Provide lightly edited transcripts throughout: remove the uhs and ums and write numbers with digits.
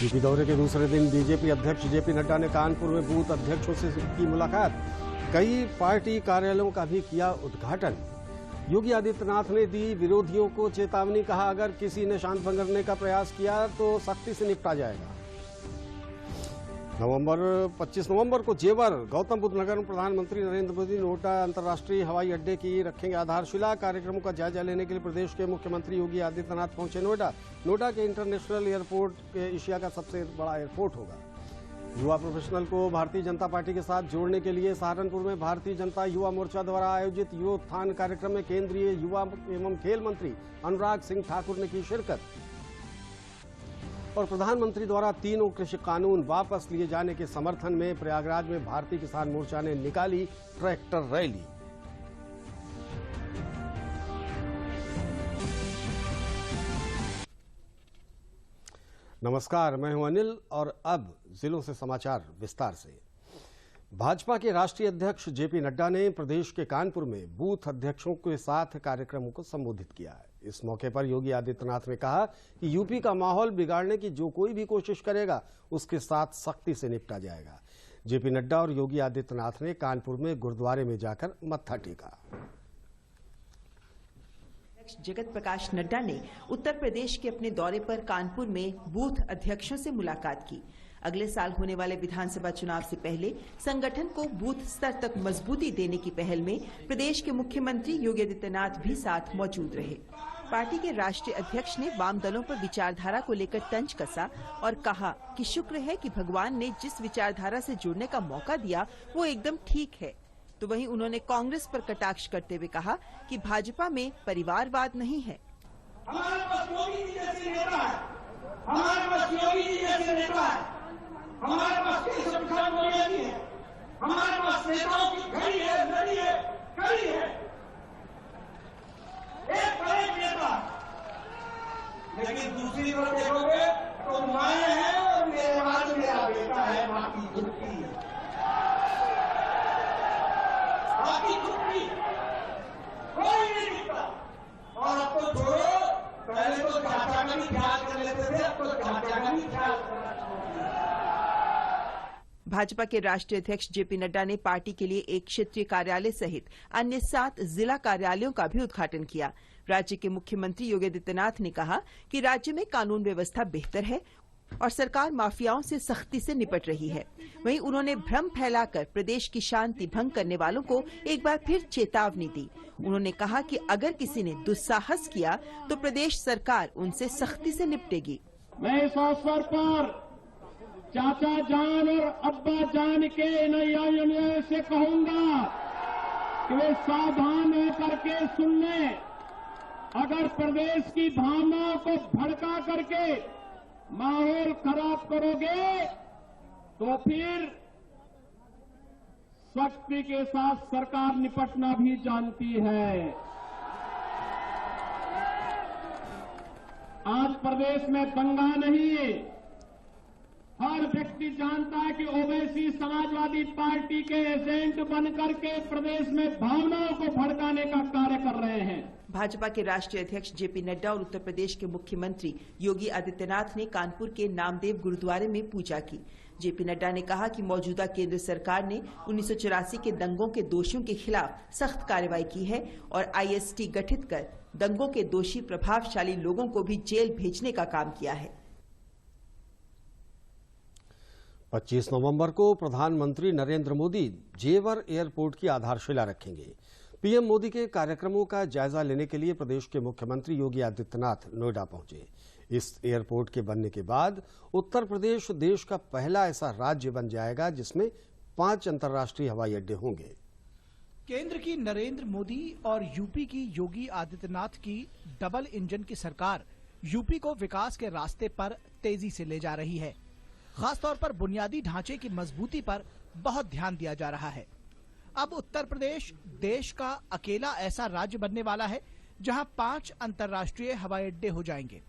UP दौरे के दूसरे दिन बीजेपी अध्यक्ष जेपी नड्डा ने कानपुर में बूथ अध्यक्षों से की मुलाकात। कई पार्टी कार्यालयों का भी किया उद्घाटन। योगी आदित्यनाथ ने दी विरोधियों को चेतावनी, कहा अगर किसी ने शांत भंग का प्रयास किया तो सख्ती से निपटा जाएगा। 25 नवंबर को जेवर गौतम बुद्ध नगर में प्रधानमंत्री नरेंद्र मोदी नोएडा अंतर्राष्ट्रीय हवाई अड्डे की रखेंगे आधारशिला। कार्यक्रमों का जायजा लेने के लिए प्रदेश के मुख्यमंत्री योगी आदित्यनाथ पहुंचे नोएडा के इंटरनेशनल एयरपोर्ट एशिया का सबसे बड़ा एयरपोर्ट होगा। युवा प्रोफेशनल को भारतीय जनता पार्टी के साथ जोड़ने के लिए सहारनपुर में भारतीय जनता युवा मोर्चा द्वारा आयोजित युवोत्थान कार्यक्रम में केंद्रीय युवा एवं खेल मंत्री अनुराग सिंह ठाकुर ने की शिरकत। और प्रधानमंत्री द्वारा तीनों कृषि कानून वापस लिए जाने के समर्थन में प्रयागराज में भारतीय किसान मोर्चा ने निकाली ट्रैक्टर रैली। नमस्कार, मैं हूं अनिल और अब जिलों से समाचार विस्तार से। भाजपा के राष्ट्रीय अध्यक्ष जेपी नड्डा ने प्रदेश के कानपुर में बूथ अध्यक्षों के साथ कार्यक्रमों को संबोधित किया है। इस मौके पर योगी आदित्यनाथ ने कहा कि यूपी का माहौल बिगाड़ने की जो कोई भी कोशिश करेगा उसके साथ सख्ती से निपटा जाएगा। जेपी नड्डा और योगी आदित्यनाथ ने कानपुर में गुरुद्वारे में जाकर मत्था टेका। जगत प्रकाश नड्डा ने उत्तर प्रदेश के अपने दौरे पर कानपुर में बूथ अध्यक्षों से मुलाकात की। अगले साल होने वाले विधानसभा चुनाव से पहले संगठन को बूथ स्तर तक मजबूती देने की पहल में प्रदेश के मुख्यमंत्री योगी आदित्यनाथ भी साथ मौजूद रहे। पार्टी के राष्ट्रीय अध्यक्ष ने वाम दलों पर विचारधारा को लेकर तंज कसा और कहा कि शुक्र है कि भगवान ने जिस विचारधारा से जुड़ने का मौका दिया वो एकदम ठीक है। तो वहीं उन्होंने कांग्रेस पर कटाक्ष करते हुए कहा कि भाजपा में परिवारवाद नहीं है। हमारे पास योगी जी जैसे नेता है, हमारे पास योगी जी जैसे नेता है, हमारे पास केशव प्रसाद मौर्य जी है, हमारे पास नेताओं की घड़ी है, लड़ी है, कड़ी है, एक पर एक नेता। लेकिन दूसरी तरफ देखोगे तो मैं है और मेरे बाद मेरा बेटा है, बाकी झुकती है, बाकी झुकती कोई नहीं दिखता। और अब तो छोड़ो, पहले तो चाचा का भी ख्याल कर लेते थे, अब तो चाचा का भी ख्याल करना छोड़ दिया। भाजपा के राष्ट्रीय अध्यक्ष जेपी नड्डा ने पार्टी के लिए एक क्षेत्रीय कार्यालय सहित अन्य 7 जिला कार्यालयों का भी उद्घाटन किया। राज्य के मुख्यमंत्री योगी आदित्यनाथ ने कहा कि राज्य में कानून व्यवस्था बेहतर है और सरकार माफियाओं से सख्ती से निपट रही है। वहीं उन्होंने भ्रम फैलाकर प्रदेश की शांति भंग करने वालों को एक बार फिर चेतावनी दी। उन्होंने कहा कि अगर किसी ने दुस्साहस किया तो प्रदेश सरकार उनसे सख्ती से निपटेगी। मैं इस अवसर पर चाचा जान और अब्बा जान के नैया से कहूंगा कि वे सावधान होकर के सुन लें। अगर प्रदेश की भावनाओं को भड़का करके माहौल खराब करोगे तो फिर सख्ती के साथ सरकार निपटना भी जानती है। आज प्रदेश में दंगा नहीं, हर व्यक्ति जानता है कि ओवैसी समाजवादी पार्टी के एजेंट बनकर के प्रदेश में भावनाओं को भड़काने का कार्य कर रहे हैं। भाजपा के राष्ट्रीय अध्यक्ष जेपी नड्डा और उत्तर प्रदेश के मुख्यमंत्री योगी आदित्यनाथ ने कानपुर के नामदेव गुरुद्वारे में पूजा की। जेपी नड्डा ने कहा कि मौजूदा केंद्र सरकार ने 1984 के दंगों के दोषियों के खिलाफ सख्त कार्रवाई की है और आईएसटी गठित कर दंगों के दोषी प्रभावशाली लोगों को भी जेल भेजने का काम किया है। 25 नवंबर को प्रधानमंत्री नरेंद्र मोदी जेवर एयरपोर्ट की आधारशिला रखेंगे। पीएम मोदी के कार्यक्रमों का जायजा लेने के लिए प्रदेश के मुख्यमंत्री योगी आदित्यनाथ नोएडा पहुंचे। इस एयरपोर्ट के बनने के बाद उत्तर प्रदेश देश का पहला ऐसा राज्य बन जाएगा जिसमें 5 अंतर्राष्ट्रीय हवाई अड्डे होंगे। केंद्र की नरेंद्र मोदी और यूपी की योगी आदित्यनाथ की डबल इंजन की सरकार यूपी को विकास के रास्ते पर तेजी से ले जा रही है। खासतौर पर बुनियादी ढांचे की मजबूती पर बहुत ध्यान दिया जा रहा है। अब उत्तर प्रदेश देश का अकेला ऐसा राज्य बनने वाला है जहां 5 अंतर्राष्ट्रीय हवाई अड्डे हो जाएंगे।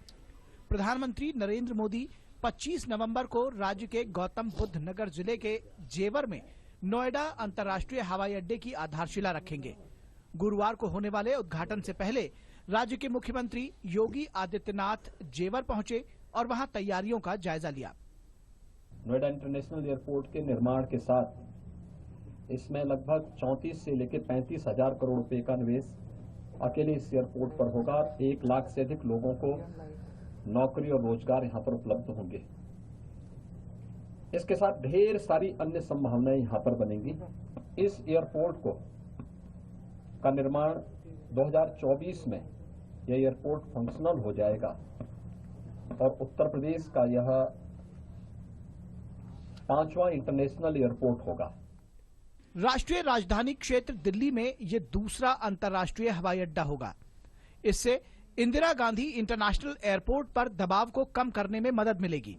प्रधानमंत्री नरेंद्र मोदी 25 नवंबर को राज्य के गौतम बुद्ध नगर जिले के जेवर में नोएडा अंतर्राष्ट्रीय हवाई अड्डे की आधारशिला रखेंगे। गुरुवार को होने वाले उद्घाटन से पहले राज्य के मुख्यमंत्री योगी आदित्यनाथ जेवर पहुंचे और वहां तैयारियों का जायजा लिया। नोएडा इंटरनेशनल एयरपोर्ट के निर्माण के साथ इसमें लगभग 34 से लेकर 35 हजार करोड़ रुपए का निवेश अकेले इस एयरपोर्ट पर होगा। 1 लाख से अधिक लोगों को नौकरी और रोजगार यहां पर उपलब्ध होंगे। इसके साथ ढेर सारी अन्य संभावनाएं यहां पर बनेंगी। इस एयरपोर्ट का निर्माण 2024 में यह एयरपोर्ट फंक्शनल हो जाएगा और उत्तर प्रदेश का यह 5वां इंटरनेशनल एयरपोर्ट होगा। राष्ट्रीय राजधानी क्षेत्र दिल्ली में ये दूसरा अंतर्राष्ट्रीय हवाई अड्डा होगा। इससे इंदिरा गांधी इंटरनेशनल एयरपोर्ट पर दबाव को कम करने में मदद मिलेगी।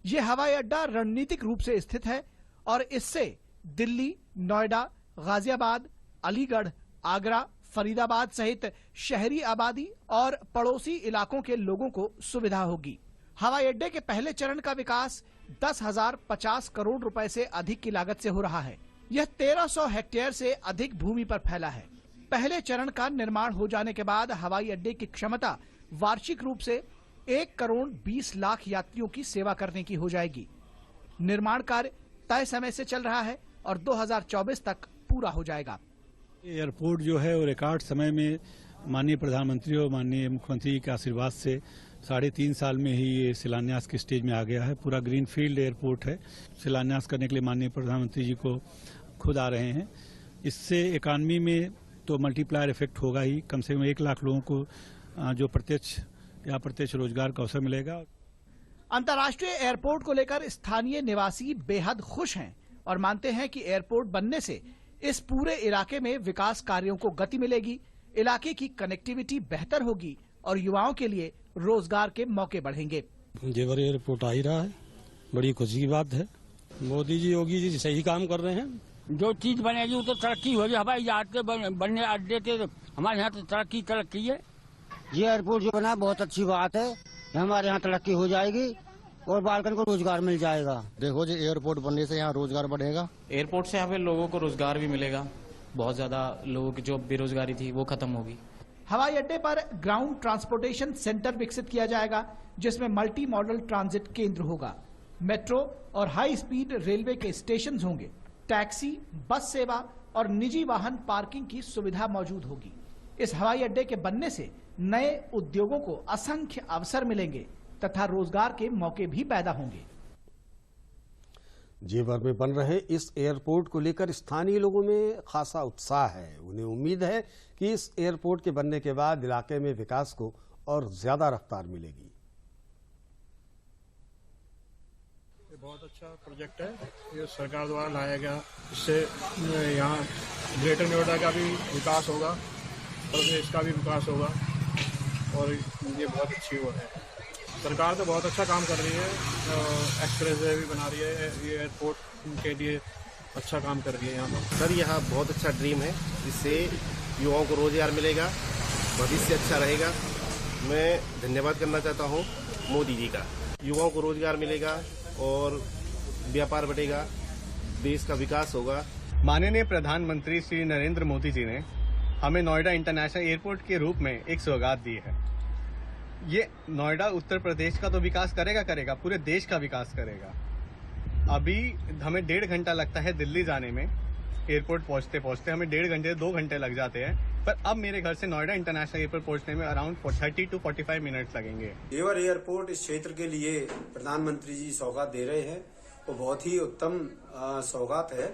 ये हवाई अड्डा रणनीतिक रूप से स्थित है और इससे दिल्ली, नोएडा, गाजियाबाद, अलीगढ़, आगरा, फरीदाबाद सहित शहरी आबादी और पड़ोसी इलाकों के लोगों को सुविधा होगी। हवाई अड्डे के पहले चरण का विकास 10,050 करोड़ रुपए से अधिक की लागत से हो रहा है। यह 1300 हेक्टेयर से अधिक भूमि पर फैला है। पहले चरण का निर्माण हो जाने के बाद हवाई अड्डे की क्षमता वार्षिक रूप से 1 करोड़ 20 लाख यात्रियों की सेवा करने की हो जाएगी। निर्माण कार्य तय समय से चल रहा है और 2024 तक पूरा हो जाएगा। एयरपोर्ट जो है वो रिकॉर्ड समय में माननीय प्रधानमंत्री और माननीय मुख्यमंत्री के आशीर्वाद से 3.5 साल में ही ये शिलान्यास के स्टेज में आ गया है। पूरा ग्रीन फील्ड एयरपोर्ट है। शिलान्यास करने के लिए माननीय प्रधानमंत्री जी को खुद आ रहे हैं। इससे इकॉनमी में तो मल्टीप्लायर इफेक्ट होगा ही। कम से कम 1 लाख लोगों को जो प्रत्यक्ष या अप्रत्यक्ष रोजगार का अवसर मिलेगा। अंतर्राष्ट्रीय एयरपोर्ट को लेकर स्थानीय निवासी बेहद खुश हैं और मानते हैं कि एयरपोर्ट बनने से इस पूरे इलाके में विकास कार्यों को गति मिलेगी, इलाके की कनेक्टिविटी बेहतर होगी और युवाओं के लिए रोजगार के मौके बढ़ेंगे। जेवर एयरपोर्ट आ ही रहा है, बड़ी खुशी की बात है। मोदी जी, योगी जी सही काम कर रहे हैं। जो चीज बनेगी वो तो तरक्की होगी। हवाई जहाज के बनने अड्डे के हमारे यहाँ तो तरक्की है। ये एयरपोर्ट जो बना बहुत अच्छी बात है। हमारे यहाँ तरक्की हो जाएगी और बालकन को रोजगार मिल जाएगा। देखो जी, एयरपोर्ट बनने से यहाँ रोजगार बढ़ेगा। एयरपोर्ट से यहाँ पे लोगों को रोजगार भी मिलेगा। बहुत ज्यादा लोगों की जो बेरोजगारी थी वो खत्म होगी। हवाई अड्डे पर ग्राउंड ट्रांसपोर्टेशन सेंटर विकसित किया जाएगा, जिसमें मल्टी मॉडल ट्रांजिट केंद्र होगा। मेट्रो और हाई स्पीड रेलवे के स्टेशन होंगे। टैक्सी, बस सेवा और निजी वाहन पार्किंग की सुविधा मौजूद होगी। इस हवाई अड्डे के बनने से नए उद्योगों को असंख्य अवसर मिलेंगे तथा रोजगार के मौके भी पैदा होंगे। जेवर में बन रहे इस एयरपोर्ट को लेकर स्थानीय लोगों में खासा उत्साह है। उन्हें उम्मीद है कि इस एयरपोर्ट के बनने के बाद इलाके में विकास को और ज्यादा रफ्तार मिलेगी। ये बहुत अच्छा प्रोजेक्ट है, ये सरकार द्वारा लाया गया। इससे यहाँ ग्रेटर नोएडा का भी विकास होगा और इसका भी विकास होगा और ये बहुत अच्छी वो है। सरकार तो बहुत अच्छा काम कर रही है। एक्सप्रेस वे भी बना रही है। ये एयरपोर्ट के लिए अच्छा काम कर रही है यहाँ पर। सर, यह बहुत अच्छा ड्रीम है, जिससे युवाओं को रोजगार मिलेगा, भविष्य अच्छा रहेगा। मैं धन्यवाद करना चाहता हूँ मोदी जी का। युवाओं को रोजगार मिलेगा और व्यापार बढ़ेगा, देश का विकास होगा। माननीय प्रधानमंत्री श्री नरेंद्र मोदी जी ने हमें नोएडा इंटरनेशनल एयरपोर्ट के रूप में एक सौगात दी है। ये नोएडा उत्तर प्रदेश का तो विकास करेगा, पूरे देश का विकास करेगा। अभी हमें 1.5 घंटा लगता है दिल्ली जाने में। एयरपोर्ट पहुंचते हमें 1.5 घंटे 2 घंटे लग जाते हैं, पर अब मेरे घर से नोएडा इंटरनेशनल एयरपोर्ट पहुंचने में अराउंड 30 to 45 मिनट्स लगेंगे। जेवर एयरपोर्ट इस क्षेत्र के लिए प्रधानमंत्री जी सौगात दे रहे हैं, वो बहुत ही उत्तम सौगात है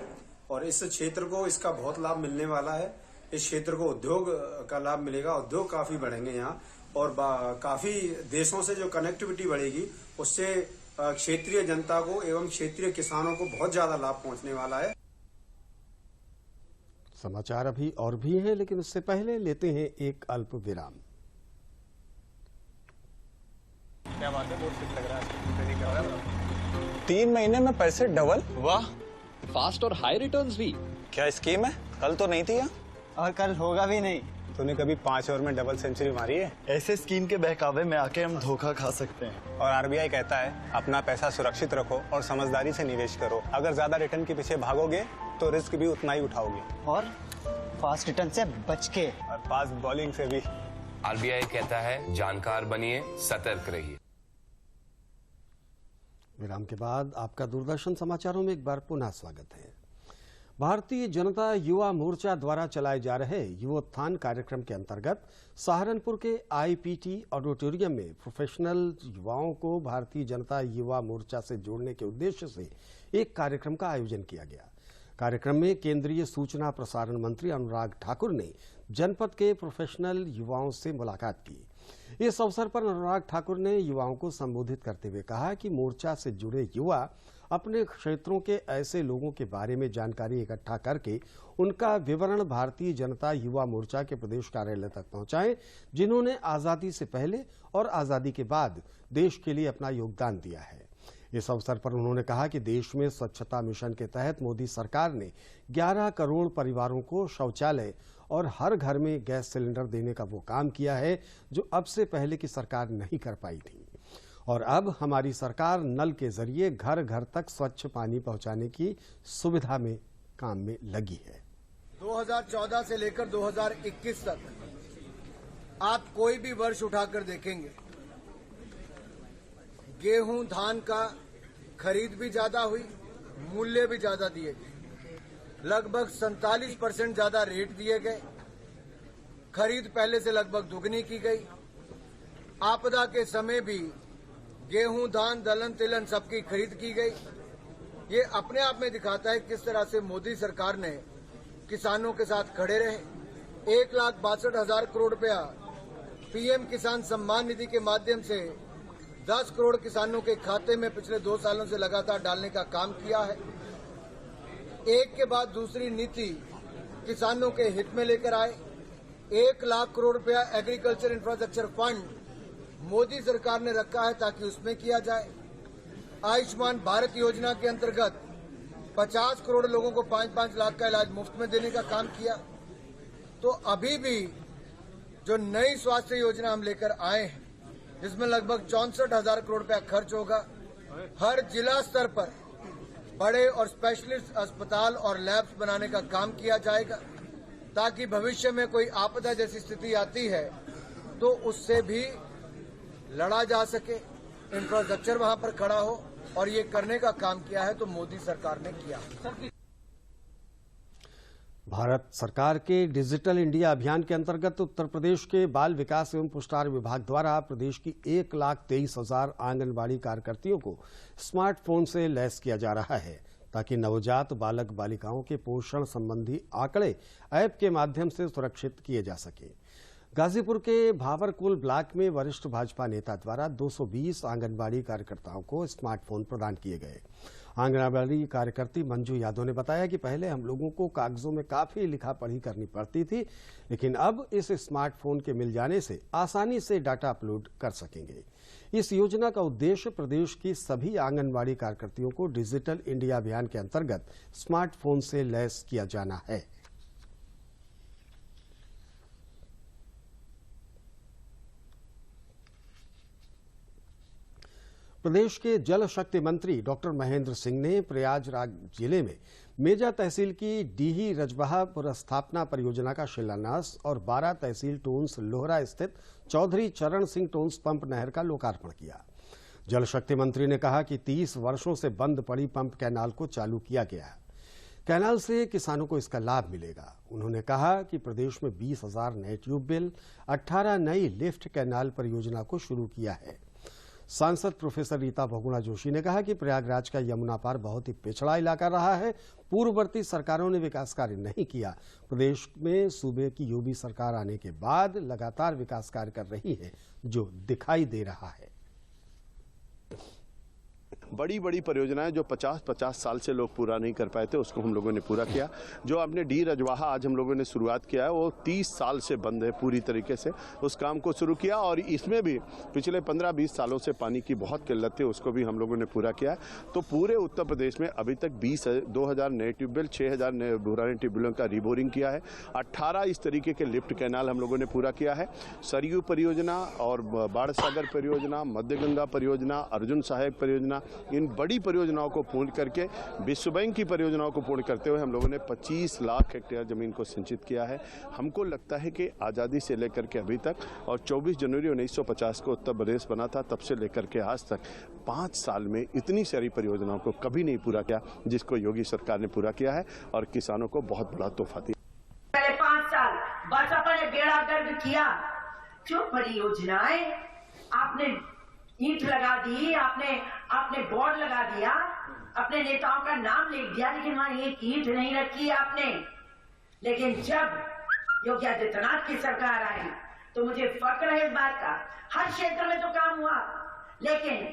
और इस क्षेत्र को इसका बहुत लाभ मिलने वाला है। इस क्षेत्र को उद्योग का लाभ मिलेगा, उद्योग काफी बढ़ेंगे यहाँ और काफी देशों से जो कनेक्टिविटी बढ़ेगी, उससे क्षेत्रीय जनता को एवं क्षेत्रीय किसानों को बहुत ज्यादा लाभ पहुंचने वाला है। समाचार अभी और भी हैं, लेकिन उससे पहले लेते हैं एक अल्प विराम। क्या बात है, बहुत ठीक लग रहा है। 3 महीने में पैसे डबल, वाह। फास्ट और हाई रिटर्न्स भी। क्या स्कीम है? कल तो नहीं थी यहाँ और कल होगा भी नहीं। तूने कभी 5 ओवर में डबल सेंचुरी मारी है? ऐसे स्कीम के बहकावे में आके हम धोखा खा सकते हैं। और आरबीआई कहता है अपना पैसा सुरक्षित रखो और समझदारी से निवेश करो। अगर ज्यादा रिटर्न के पीछे भागोगे तो रिस्क भी उतना ही उठाओगे, और फास्ट रिटर्न से बच के, और फास्ट बॉलिंग से भी। आरबीआई कहता है जानकार बनिए, सतर्क रहिए। विराम के बाद आपका दूरदर्शन समाचारों में एक बार पुनः स्वागत है। भारतीय जनता युवा मोर्चा द्वारा चलाए जा रहे युवोत्थान कार्यक्रम के अंतर्गत सहारनपुर के आईपीटी ऑडिटोरियम में प्रोफेशनल युवाओं को भारतीय जनता युवा मोर्चा से जोड़ने के उद्देश्य से एक कार्यक्रम का आयोजन किया गया। कार्यक्रम में केंद्रीय सूचना प्रसारण मंत्री अनुराग ठाकुर ने जनपद के प्रोफेशनल युवाओं से मुलाकात की। इस अवसर पर अनुराग ठाकुर ने युवाओं को संबोधित करते हुए कहा कि मोर्चा से जुड़े युवा अपने क्षेत्रों के ऐसे लोगों के बारे में जानकारी इकट्ठा करके उनका विवरण भारतीय जनता युवा मोर्चा के प्रदेश कार्यालय तक पहुंचाएं, जिन्होंने आजादी से पहले और आजादी के बाद देश के लिए अपना योगदान दिया है। इस अवसर पर उन्होंने कहा कि देश में स्वच्छता मिशन के तहत मोदी सरकार ने 11 करोड़ परिवारों को शौचालय और हर घर में गैस सिलेंडर देने का वो काम किया है जो अब से पहले की सरकार नहीं कर पाई थी। और अब हमारी सरकार नल के जरिए घर घर तक स्वच्छ पानी पहुंचाने की सुविधा में काम में लगी है। 2014 से लेकर 2021 तक आप कोई भी वर्ष उठाकर देखेंगे, गेहूं धान का खरीद भी ज्यादा हुई, मूल्य भी ज्यादा दिए गए, लगभग 47% ज्यादा रेट दिए गए, खरीद पहले से लगभग दुगनी की गई। आपदा के समय भी गेहूं धान दलहन तिलहन सबकी खरीद की गई। ये अपने आप में दिखाता है किस तरह से मोदी सरकार ने किसानों के साथ खड़े रहे। 1,62,000 करोड़ रुपया पीएम किसान सम्मान निधि के माध्यम से 10 करोड़ किसानों के खाते में पिछले 2 सालों से लगातार डालने का काम किया है। एक के बाद दूसरी नीति किसानों के हित में लेकर आए। 1 लाख करोड़ रुपया एग्रीकल्चर इंफ्रास्ट्रक्चर फंड मोदी सरकार ने रखा है ताकि उसमें किया जाए। आयुष्मान भारत योजना के अंतर्गत 50 करोड़ लोगों को 5-5 लाख का इलाज मुफ्त में देने का काम किया। तो अभी भी जो नई स्वास्थ्य योजना हम लेकर आए हैं, जिसमें लगभग 64,000 करोड़ रुपया खर्च होगा, हर जिला स्तर पर बड़े और स्पेशलिस्ट अस्पताल और लैब्स बनाने का काम किया जाएगा, ताकि भविष्य में कोई आपदा जैसी स्थिति आती है तो उससे भी लड़ा जा सके, इंफ्रास्ट्रक्चर वहां पर खड़ा हो। और ये करने का काम किया है तो मोदी सरकार ने किया। भारत सरकार के डिजिटल इंडिया अभियान के अंतर्गत उत्तर प्रदेश के बाल विकास एवं पुष्टाहार विभाग द्वारा प्रदेश की 1,23,000 आंगनबाड़ी कार्यकर्तियों को स्मार्टफोन से लैस किया जा रहा है, ताकि नवजात बालक बालिकाओं के पोषण संबंधी आंकड़े ऐप के माध्यम से सुरक्षित किए जा सके। गाजीपुर के भावरकुल ब्लॉक में वरिष्ठ भाजपा नेता द्वारा 220 आंगनबाड़ी कार्यकर्ताओं को स्मार्टफोन प्रदान किए गए। आंगनबाड़ी कार्यकर्ती मंजू यादव ने बताया कि पहले हम लोगों को कागजों में काफी लिखा पढ़ी करनी पड़ती थी, लेकिन अब इस स्मार्टफोन के मिल जाने से आसानी से डाटा अपलोड कर सकेंगे। इस योजना का उद्देश्य प्रदेश की सभी आंगनबाड़ी कार्यकर्तियों को डिजिटल इंडिया अभियान के अंतर्गत स्मार्टफोन से लैस किया जाना है। प्रदेश के जल शक्ति मंत्री डॉक्टर महेंद्र सिंह ने प्रयागराज जिले में मेजा तहसील की डीही रजबहा पुनर्स्थापना परियोजना का शिलान्यास और 12 तहसील टोंस लोहरा स्थित चौधरी चरण सिंह टोंस पंप नहर का लोकार्पण किया। जल शक्ति मंत्री ने कहा कि 30 वर्षों से बंद पड़ी पंप कैनाल को चालू किया गया है। कैनाल से किसानों को इसका लाभ मिलेगा। उन्होंने कहा कि प्रदेश में 20,000 नए ट्यूबवेल, 18 नई लिफ्ट कैनाल परियोजना को शुरू किया है। सांसद प्रोफेसर रीता बहुगुणा जोशी ने कहा कि प्रयागराज का यमुना पार बहुत ही पिछड़ा इलाका रहा है। पूर्ववर्ती सरकारों ने विकास कार्य नहीं किया। प्रदेश में सूबे की यूपी सरकार आने के बाद लगातार विकास कार्य कर रही है, जो दिखाई दे रहा है। बड़ी बड़ी परियोजनाएं जो 50-50 साल से लोग पूरा नहीं कर पाए थे, उसको हम लोगों ने पूरा किया। जो आपने डी रजवाहा आज हम लोगों ने शुरुआत किया है, वो 30 साल से बंद है। पूरी तरीके से उस काम को शुरू किया और इसमें भी पिछले 15-20 सालों से पानी की बहुत किल्लत थी, उसको भी हम लोगों ने पूरा किया। तो पूरे उत्तर प्रदेश में अभी तक 2,000 नए ट्यूबवेल, 6,000 नए पुराने ट्यूबवेलों का रिबोरिंग किया है। 18 इस तरीके के लिफ्ट कैनाल हम लोगों ने पूरा किया है। सरयू परियोजना और बाढ़ सागर परियोजना, मध्य गंगा परियोजना, अर्जुन सहायक परियोजना, इन बड़ी परियोजनाओं को पूर्ण करके विश्व बैंक की परियोजनाओं को पूर्ण करते हुए हम लोगों ने 25 लाख हेक्टेयर जमीन को सिंचित किया है। हमको लगता है कि आज़ादी से लेकर के अभी तक, और 24 जनवरी 1950 को उत्तर प्रदेश बना था, तब से लेकर के आज तक 5 साल में इतनी सारी परियोजनाओं को कभी नहीं पूरा किया जिसको योगी सरकार ने पूरा किया है और किसानों को बहुत बड़ा तोहफा दिया। पहले 5 साल भाजपा ने बेड़ा गर्क किया, जो परियोजनाएं आपने ईंट लगा दी, आपने बोर्ड लगा दिया, अपने नेताओं का नाम लिख दिया, लेकिन वहां एक ईंट नहीं रखी आपने। लेकिन जब योगी आदित्यनाथ की सरकार आई तो मुझे फक्र है इस बात का, हर क्षेत्र में तो काम हुआ, लेकिन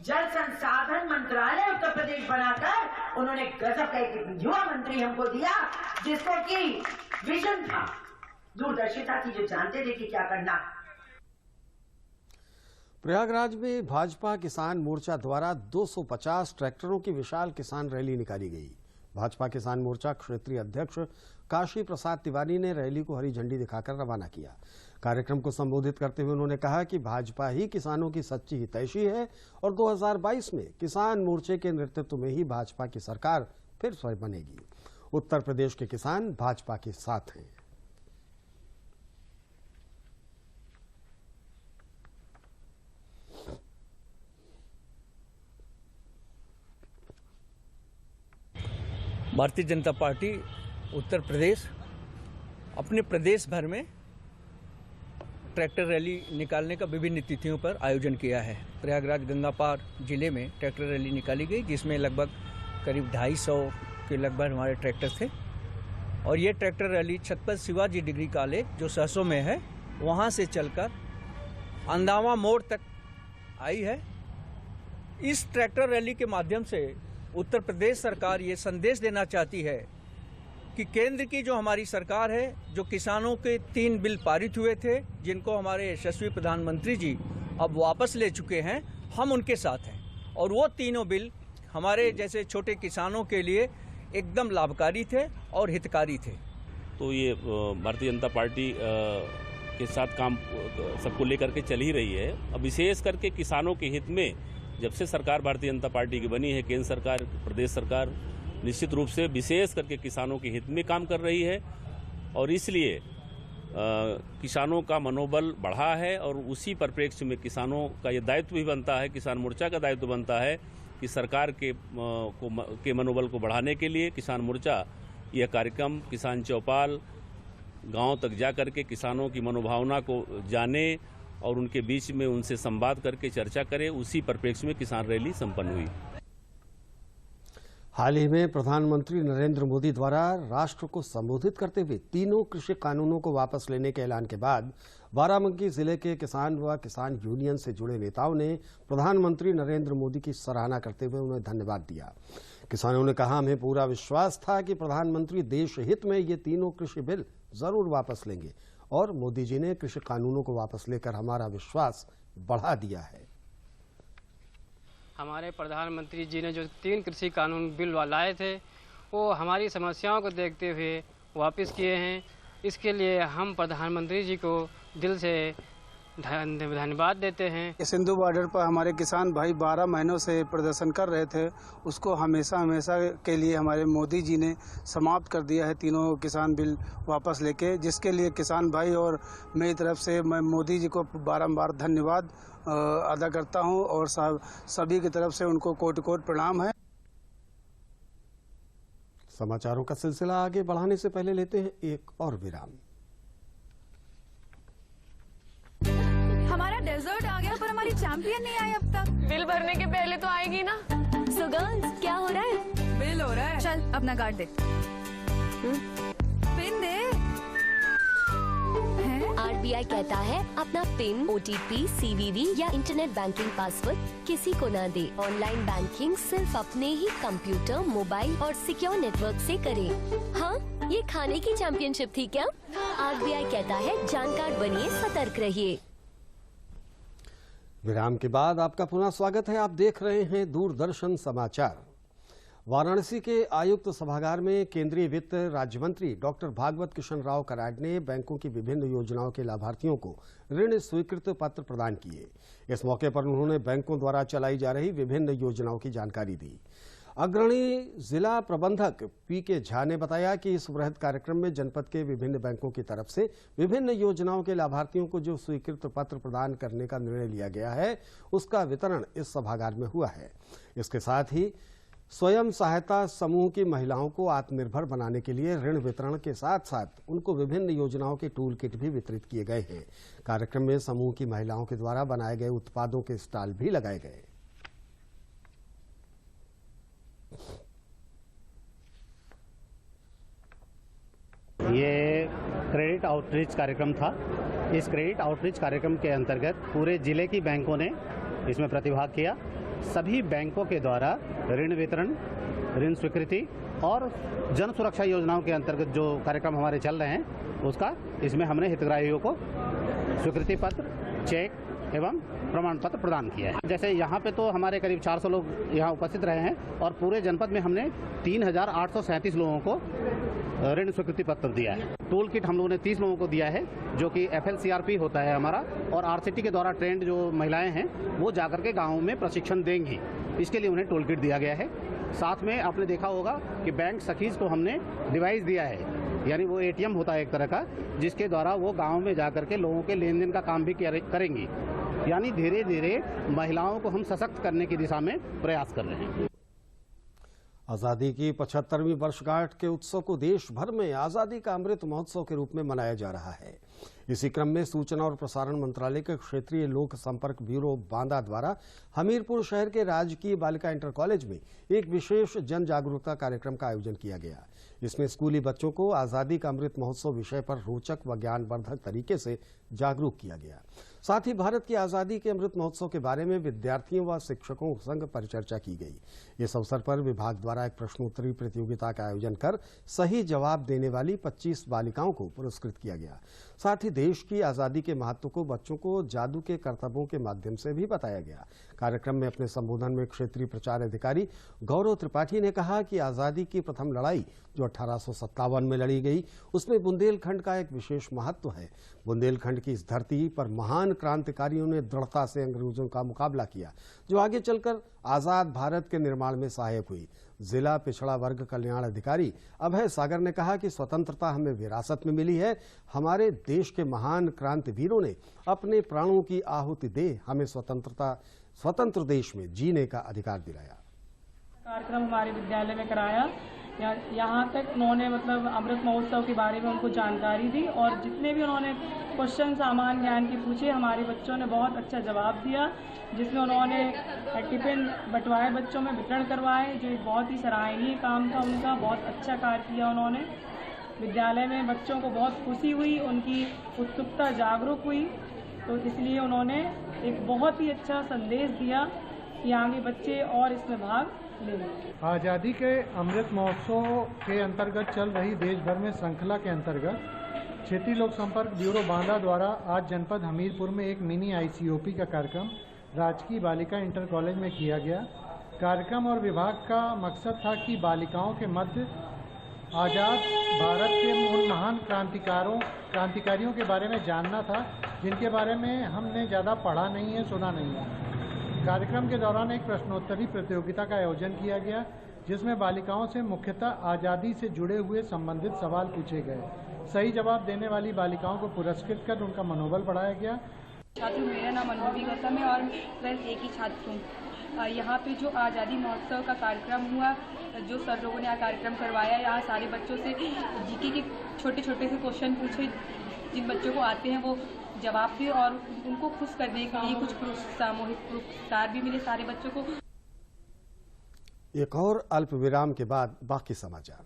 जल संसाधन मंत्रालय उत्तर प्रदेश बनाकर उन्होंने गजब का एक युवा मंत्री हमको दिया, जिसको कि विजन था, दूरदर्शिता थी, जो जानते थे कि क्या करना। प्रयागराज में भाजपा किसान मोर्चा द्वारा 250 ट्रैक्टरों की विशाल किसान रैली निकाली गई। भाजपा किसान मोर्चा क्षेत्रीय अध्यक्ष काशी प्रसाद तिवारी ने रैली को हरी झंडी दिखाकर रवाना किया। कार्यक्रम को संबोधित करते हुए उन्होंने कहा कि भाजपा ही किसानों की सच्ची हितैषी है और 2022 में किसान मोर्चे के नेतृत्व में ही भाजपा की सरकार फिर से बनेगी। उत्तर प्रदेश के किसान भाजपा के साथ हैं। भारतीय जनता पार्टी उत्तर प्रदेश अपने प्रदेश भर में ट्रैक्टर रैली निकालने का विभिन्न तिथियों पर आयोजन किया है। प्रयागराज गंगापार जिले में ट्रैक्टर रैली निकाली गई, जिसमें लगभग करीब 250 के लगभग हमारे ट्रैक्टर थे। और ये tractor rally Chhatrapati Shivaji degree college जो सरसों में है, वहाँ से चलकर अंदावा मोड़ तक आई है। इस ट्रैक्टर रैली के माध्यम से उत्तर प्रदेश सरकार ये संदेश देना चाहती है कि केंद्र की जो हमारी सरकार है, जो किसानों के 3 बिल पारित हुए थे, जिनको हमारे यशस्वी प्रधानमंत्री जी अब वापस ले चुके हैं, हम उनके साथ हैं। और वो तीनों बिल हमारे जैसे छोटे किसानों के लिए एकदम लाभकारी थे और हितकारी थे। तो ये भारतीय जनता पार्टी के साथ काम सबको लेकर के चल ही रही है। अब विशेष करके किसानों के हित में जब से सरकार भारतीय जनता पार्टी की बनी है, केंद्र सरकार, प्रदेश सरकार निश्चित रूप से विशेष करके किसानों के हित में काम कर रही है और इसलिए किसानों का मनोबल बढ़ा है। और उसी परिप्रेक्ष्य में किसानों का ये दायित्व भी बनता है, किसान मोर्चा का दायित्व बनता है कि सरकार के मनोबल को बढ़ाने के लिए किसान मोर्चा यह कार्यक्रम किसान चौपाल गांव तक जा करके किसानों की मनोभावना को जाने और उनके बीच में उनसे संवाद करके चर्चा करे। उसी परिप्रेक्ष्य में किसान रैली संपन्न हुई। हाल ही में प्रधानमंत्री नरेंद्र मोदी द्वारा राष्ट्र को संबोधित करते हुए तीनों कृषि कानूनों को वापस लेने के ऐलान के बाद बाराबंकी जिले के किसान व किसान यूनियन से जुड़े नेताओं ने प्रधानमंत्री नरेंद्र मोदी की सराहना करते हुए उन्हें धन्यवाद दिया। किसानों ने कहा, हमें पूरा विश्वास था कि प्रधानमंत्री देश हित में ये तीनों कृषि बिल जरूर वापस लेंगे और मोदी जी ने कृषि कानूनों को वापस लेकर हमारा विश्वास बढ़ा दिया है। हमारे प्रधानमंत्री जी ने जो 3 कृषि कानून बिल लाए थे, वो हमारी समस्याओं को देखते हुए वापस किए हैं। इसके लिए हम प्रधानमंत्री जी को दिल से धन्यवाद देते हैं। सिंधु बॉर्डर पर हमारे किसान भाई 12 महीनों से प्रदर्शन कर रहे थे, उसको हमेशा के लिए हमारे मोदी जी ने समाप्त कर दिया है, तीनों किसान बिल वापस लेके, जिसके लिए किसान भाई और मेरी तरफ से मैं मोदी जी को बारंबार धन्यवाद अदा करता हूं और सभी की तरफ से उनको कोटि-कोटि प्रणाम है। समाचारों का सिलसिला आगे बढ़ाने से पहले लेते हैं एक और विराम। हमारा डेजर्ट आ गया पर हमारी चैंपियन नहीं आई अब तक। बिल भरने के पहले तो आएगी ना। सो गर्ल्स, क्या हो रहा है? बिल हो रहा है। चल अपना कार्ड दे। पिन दे। RBI कहता है अपना पिन, OTP, CVV या इंटरनेट बैंकिंग पासवर्ड किसी को ना दे। ऑनलाइन बैंकिंग सिर्फ अपने ही कंप्यूटर, मोबाइल और सिक्योर नेटवर्क से करें। हाँ, ये खाने की चैंपियनशिप थी क्या? RBI कहता है जानकार बनिए, सतर्क रहिए। विराम के बाद आपका पुनः स्वागत है। आप देख रहे हैं दूरदर्शन समाचार। वाराणसी के आयुक्त सभागार में केंद्रीय वित्त राज्य मंत्री डॉक्टर भागवत कृष्ण राव कराड ने बैंकों की विभिन्न योजनाओं के लाभार्थियों को ऋण स्वीकृत पत्र प्रदान किए। इस मौके पर उन्होंने बैंकों द्वारा चलाई जा रही विभिन्न योजनाओं की जानकारी दी। अग्रणी जिला प्रबंधक पीके झा ने बताया कि इस वृहद कार्यक्रम में जनपद के विभिन्न बैंकों की तरफ से विभिन्न योजनाओं के लाभार्थियों को जो स्वीकृत पत्र प्रदान करने का निर्णय लिया गया है, उसका वितरण इस सभागार में हुआ है। इसके साथ ही स्वयं सहायता समूह की महिलाओं को आत्मनिर्भर बनाने के लिए ऋण वितरण के साथ साथ उनको विभिन्न योजनाओं के टूल किट भी वितरित किए गए हैं। कार्यक्रम में समूह की महिलाओं के द्वारा बनाए गए उत्पादों के स्टॉल भी लगाए गए। ये क्रेडिट आउटरीच कार्यक्रम था। इस क्रेडिट आउटरीच कार्यक्रम के अंतर्गत पूरे जिले की बैंकों ने इसमें प्रतिभाग किया। सभी बैंकों के द्वारा ऋण वितरण, ऋण स्वीकृति और जन सुरक्षा योजनाओं के अंतर्गत जो कार्यक्रम हमारे चल रहे हैं, उसका इसमें हमने हितग्राहियों को स्वीकृति पत्र, चेक एवं प्रमाण पत्र प्रदान किया है। जैसे यहाँ पे तो हमारे करीब 400 लोग यहाँ उपस्थित रहे हैं और पूरे जनपद में हमने 3837 लोगों को ऋण स्वीकृति पत्र दिया है। टूल किट हम लोगों ने 30 लोगों को दिया है, जो कि FLCRP होता है हमारा, और RCT के द्वारा ट्रेंड जो महिलाएं हैं वो जाकर के गाँव में प्रशिक्षण देंगी। इसके लिए उन्हें टूल किट दिया गया है। साथ में आपने देखा होगा कि बैंक सखीज को हमने डिवाइस दिया है, यानी वो ATM होता है एक तरह का, जिसके द्वारा वो गाँव में जाकर के लोगों के लेन देन का काम भी करेंगी। यानी धीरे धीरे महिलाओं को हम सशक्त करने की दिशा में प्रयास कर रहे हैं। आजादी की 75वीं वर्षगांठ के उत्सव को देश भर में आजादी का अमृत महोत्सव के रूप में मनाया जा रहा है। इसी क्रम में सूचना और प्रसारण मंत्रालय के क्षेत्रीय लोक संपर्क ब्यूरो बांदा द्वारा हमीरपुर शहर के राजकीय बालिका इंटर कॉलेज में एक विशेष जन जागरूकता कार्यक्रम का आयोजन किया गया। इसमें स्कूली बच्चों को आजादी का अमृत महोत्सव विषय पर रोचक व ज्ञानवर्धक तरीके से जागरूक किया गया। साथ ही भारत की आजादी के अमृत महोत्सव के बारे में विद्यार्थियों व शिक्षकों संग परिचर्चा की गई। इस अवसर पर विभाग द्वारा एक प्रश्नोत्तरी प्रतियोगिता का आयोजन कर सही जवाब देने वाली 25 बालिकाओं को पुरस्कृत किया गया। साथ ही देश की आजादी के महत्व को बच्चों को जादू के करतबों के माध्यम से भी बताया गया। कार्यक्रम में अपने संबोधन में क्षेत्रीय प्रचार अधिकारी गौरव त्रिपाठी ने कहा कि आजादी की प्रथम लड़ाई जो 1857 में लड़ी गई, उसमें बुंदेलखंड का एक विशेष महत्व है। बुंदेलखंड की इस धरती पर महान क्रांतिकारियों ने दृढ़ता से अंग्रेजों का मुकाबला किया, जो आगे चलकर आजाद भारत के निर्माण में सहायक हुई। जिला पिछड़ा वर्ग कल्याण अधिकारी अभय सागर ने कहा कि स्वतंत्रता हमें विरासत में मिली है। हमारे देश के महान क्रांतिवीरों ने अपने प्राणों की आहुति दे हमें स्वतंत्र देश में जीने का अधिकार दिलाया। कार्यक्रम हमारे विद्यालय में कराया। यहाँ तक उन्होंने अमृत महोत्सव के बारे में उनको जानकारी दी और जितने भी उन्होंने क्वेश्चन सामान्य ज्ञान के पूछे, हमारे बच्चों ने बहुत अच्छा जवाब दिया, जिसमें उन्होंने टिफिन बंटवाए, बच्चों में वितरण करवाए, जो एक बहुत ही सराहनीय काम था उनका। बहुत अच्छा कार्य किया उन्होंने। विद्यालय में बच्चों को बहुत खुशी हुई, उनकी उत्सुकता जागरूक हुई, तो इसलिए उन्होंने एक बहुत ही अच्छा संदेश दिया कि आगे बच्चे और इसमें भाग लेंगे। आज़ादी के अमृत महोत्सव के अंतर्गत चल रही देश भर में श्रृंखला के अंतर्गत क्षेत्रीय लोक संपर्क ब्यूरो बांदा द्वारा आज जनपद हमीरपुर में एक मिनी ICOP का कार्यक्रम राजकीय बालिका इंटर कॉलेज में किया गया। कार्यक्रम और विभाग का मकसद था कि बालिकाओं के मध्य आज़ाद भारत के उन महान क्रांतिकारियों के बारे में जानना था, जिनके बारे में हमने ज़्यादा पढ़ा नहीं है, सुना नहीं है। कार्यक्रम के दौरान एक प्रश्नोत्तरी प्रतियोगिता का आयोजन किया गया, जिसमें बालिकाओं से मुख्यतः आज़ादी से जुड़े हुए संबंधित सवाल पूछे गए। सही जवाब देने वाली बालिकाओं को पुरस्कृत कर उनका मनोबल बढ़ाया गया। छात्र, मेरा नाम अनुभवी गौतम है और मैं एक ही छात्र हूँ। यहाँ पे जो आज़ादी महोत्सव का कार्यक्रम हुआ, जो सर लोगों ने कार्यक्रम करवाया, यहाँ सारे बच्चों से GK के छोटे छोटे से क्वेश्चन पूछे, जिन बच्चों को आते हैं वो जवाब दिए और उनको खुश करने के लिए कुछ सामूहिक पुरस्कार भी मिले सारे बच्चों को। एक और अल्प विराम के बाद बाकी समाचार।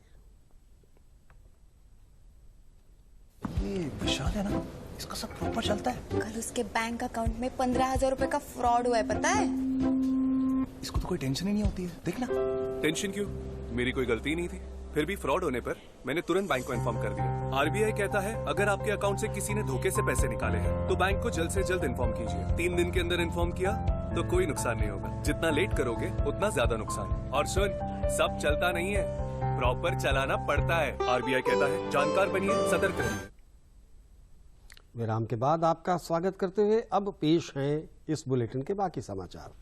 ये विशाल है ना, इसका सब प्रॉपर चलता है। कल उसके बैंक अकाउंट में 15,000 रुपए का फ्रॉड हुआ है, पता है? इसको तो कोई टेंशन ही नहीं होती है। देखना। टेंशन क्यों? मेरी कोई गलती नहीं थी। फिर भी फ्रॉड होने पर मैंने तुरंत बैंक को इन्फॉर्म कर दिया। RBI कहता है अगर आपके अकाउंट से किसी ने धोखे से पैसे निकाले हैं तो बैंक को जल्द से जल्द इन्फॉर्म कीजिए। 3 दिन के अंदर इन्फॉर्म किया, तो कोई नुकसान नहीं होगा। जितना लेट करोगे उतना ज्यादा नुकसान। और सुन, सब चलता नहीं है, प्रॉपर चलाना पड़ता है। आरबीआई कहता है जानकार बनिए, सतर्क रहिए। विराम के बाद आपका स्वागत करते हुए अब पेश हैं इस बुलेटिन के बाकी समाचार।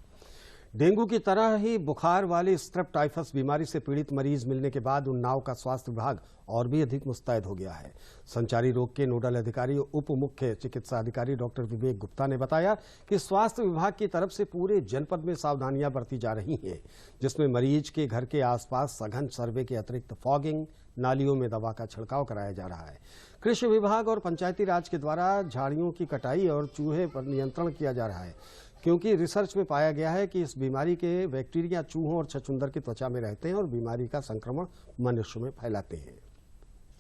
डेंगू की तरह ही बुखार वाली स्ट्रेप टाइफस बीमारी से पीड़ित मरीज मिलने के बाद उन्नाव का स्वास्थ्य विभाग और भी अधिक मुस्तैद हो गया है। संचारी रोग के नोडल अधिकारी उप मुख्य चिकित्सा अधिकारी डॉक्टर विवेक गुप्ता ने बताया कि स्वास्थ्य विभाग की तरफ से पूरे जनपद में सावधानियां बरती जा रही हैं, जिसमें मरीज के घर के आसपास सघन सर्वे के अतिरिक्त फॉगिंग, नालियों में दवा का छिड़काव कराया जा रहा है। कृषि विभाग और पंचायती राज के द्वारा झाड़ियों की कटाई और चूहे पर नियंत्रण किया जा रहा है, क्योंकि रिसर्च में पाया गया है कि इस बीमारी के बैक्टीरिया चूहों और छछूंदर की त्वचा में रहते हैं और बीमारी का संक्रमण मनुष्य में फैलाते हैं।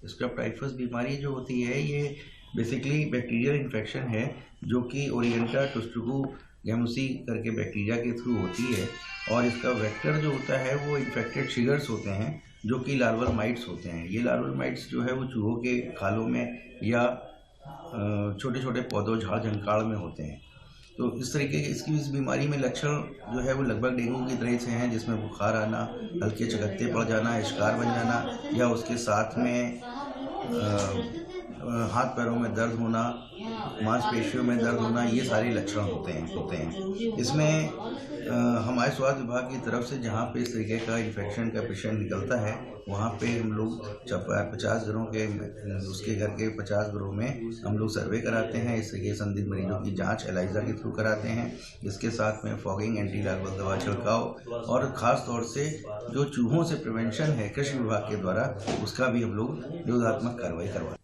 स्ट्रेप टाइफस बीमारी जो होती है ये बेसिकली बैक्टीरियल इन्फेक्शन है, जो कि ओरिएंटा टुस्टुगु गैमुसी करके बैक्टीरिया के थ्रू होती है। और इसका वेक्टर जो होता है वो इन्फेक्टेड शिगर्स होते हैं, जो कि लार्वल माइट्स होते हैं। ये लार्वल माइट्स जो है वो चूहों के खालों में या छोटे छोटे पौधों, झाड़ झंकाड़ में होते हैं। तो इस तरीके के इस बीमारी में लक्षण जो है वो लगभग डेंगू की तरह से हैं, जिसमें बुखार आना, हल्के चकत्ते पड़ जाना, इश्कार बन जाना या उसके साथ में हाथ पैरों में दर्द होना, मांसपेशियों में दर्द होना, ये सारे लक्षण होते हैं। इसमें हमारे स्वास्थ्य विभाग की तरफ से जहाँ पे इस तरीके का इन्फेक्शन का पेशेंट निकलता है, वहाँ पे हम लोग 50 घरों के उसके घर के 50 घरों में हम लोग सर्वे कराते हैं। इस तरीके संदिग्ध मरीजों की जांच एलाइजा के थ्रू कराते हैं। इसके साथ में फॉगिंग, एंटी लार्वल दवा छिड़काव और ख़ास तौर से जो चूहों से प्रिवेंशन है कृषि विभाग के द्वारा, उसका भी हम लोग निरोधात्मक कार्रवाई करवाते हैं।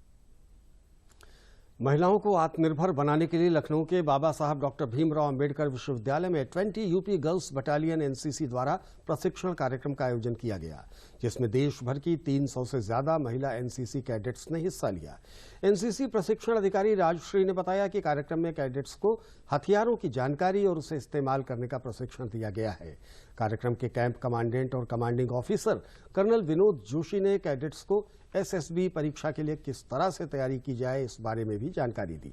महिलाओं को आत्मनिर्भर बनाने के लिए लखनऊ के बाबा साहब डॉक्टर भीमराव अंबेडकर विश्वविद्यालय में 20 यूपी गर्ल्स बटालियन एनसीसी द्वारा प्रशिक्षण कार्यक्रम का आयोजन किया गया, जिसमें देश भर की 300 से ज्यादा महिला एनसीसी कैडेट्स ने हिस्सा लिया। एनसीसी प्रशिक्षण अधिकारी राजश्री ने बताया कि कार्यक्रम में कैडेट्स को हथियारों की जानकारी और उसे इस्तेमाल करने का प्रशिक्षण दिया गया है। कार्यक्रम के कैंप कमांडेंट और commanding officer colonel Vinod Joshi ने कैडेट्स को एसएसबी परीक्षा के लिए किस तरह से तैयारी की जाए, इस बारे में भी जानकारी दी।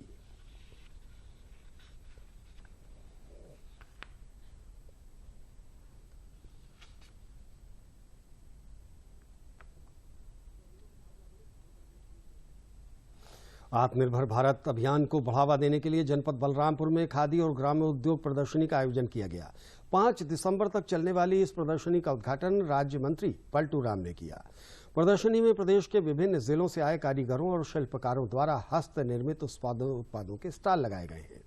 आत्मनिर्भर भारत अभियान को बढ़ावा देने के लिए जनपद बलरामपुर में खादी और ग्राम्य उद्योग प्रदर्शनी का आयोजन किया गया। 5 दिसंबर तक चलने वाली इस प्रदर्शनी का उद्घाटन राज्य मंत्री पलटू राम ने किया। प्रदर्शनी में प्रदेश के विभिन्न जिलों से आए कारीगरों और शिल्पकारों द्वारा हस्त निर्मित उत्पादों के स्टॉल लगाए गए हैं,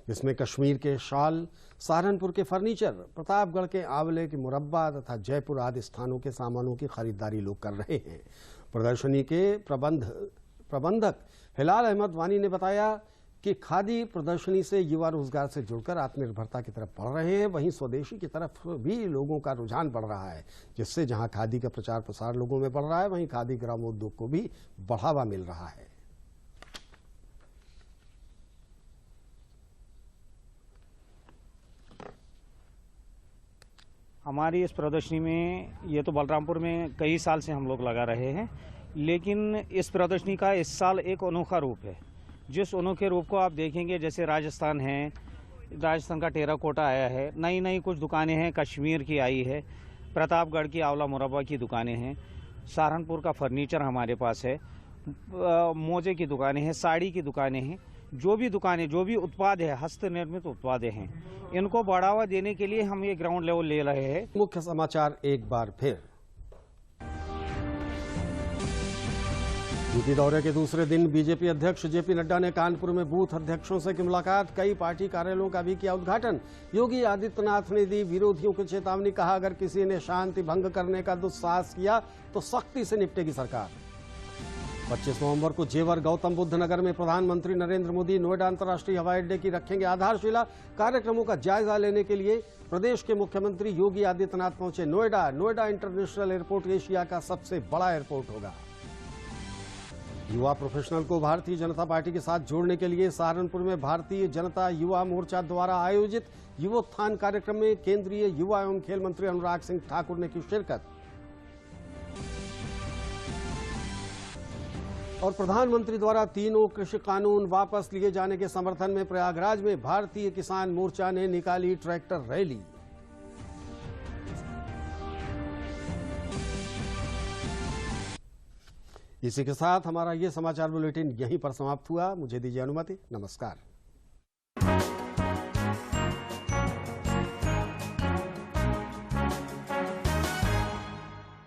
जिसमें कश्मीर के शाल, सहारनपुर के फर्नीचर, प्रतापगढ़ के आंवले के मुरब्बा तथा जयपुर आदि स्थानों के सामानों की खरीदारी लोग कर रहे हैं। प्रदर्शनी के प्रबंधक हिलाल अहमद वानी ने बताया कि खादी प्रदर्शनी से युवा रोजगार से जुड़कर आत्मनिर्भरता की तरफ बढ़ रहे हैं, वहीं स्वदेशी की तरफ भी लोगों का रुझान बढ़ रहा है, जिससे जहां खादी का प्रचार प्रसार लोगों में बढ़ रहा है, वहीं खादी ग्रामोद्योग को भी बढ़ावा मिल रहा है। हमारी इस प्रदर्शनी में, ये तो बलरामपुर में कई साल से हम लोग लगा रहे हैं, लेकिन इस प्रदर्शनी का इस साल एक अनोखा रूप है। जिस अनोखे रूप को आप देखेंगे, जैसे राजस्थान है, राजस्थान का टेराकोटा आया है, नई नई कुछ दुकानें हैं, कश्मीर की आई है, प्रतापगढ़ की आंवला मुरब्बा की दुकानें हैं, सहारनपुर का फर्नीचर हमारे पास है, मोजे की दुकानें हैं, साड़ी की दुकानें हैं। जो भी दुकानें, जो भी उत्पाद है, हस्त निर्मित उत्पाद हैं, इनको बढ़ावा देने के लिए हम ये ग्राउंड लेवल ले रहे हैं। मुख्य समाचार एक बार फिर। यूपी दौरे के दूसरे दिन बीजेपी अध्यक्ष जेपी नड्डा ने कानपुर में बूथ अध्यक्षों से की मुलाकात, कई पार्टी कार्यालयों का भी किया उद्घाटन। योगी आदित्यनाथ ने दी विरोधियों को चेतावनी, कहा अगर किसी ने शांति भंग करने का दुस्साहस किया तो सख्ती से निपटेगी सरकार। 25 नवंबर को जेवर गौतम बुद्ध नगर में प्रधानमंत्री नरेंद्र मोदी नोएडा अंतर्राष्ट्रीय हवाई अड्डे की रखेंगे आधारशिला। कार्यक्रमों का जायजा लेने के लिए प्रदेश के मुख्यमंत्री योगी आदित्यनाथ पहुंचे Noida. Noida international airport Asia का सबसे बड़ा एयरपोर्ट होगा। युवा प्रोफेशनल को भारतीय जनता पार्टी के साथ जोड़ने के लिए सहारनपुर में भारतीय जनता युवा मोर्चा द्वारा आयोजित युवोत्थान कार्यक्रम में केंद्रीय युवा एवं खेल मंत्री अनुराग सिंह ठाकुर ने की शिरकत। और प्रधानमंत्री द्वारा तीनों कृषि कानून वापस लिए जाने के समर्थन में प्रयागराज में भारतीय किसान मोर्चा ने निकाली ट्रैक्टर रैली। इसी के साथ हमारा ये समाचार बुलेटिन यहीं पर समाप्त हुआ। मुझे दीजिए अनुमति। नमस्कार।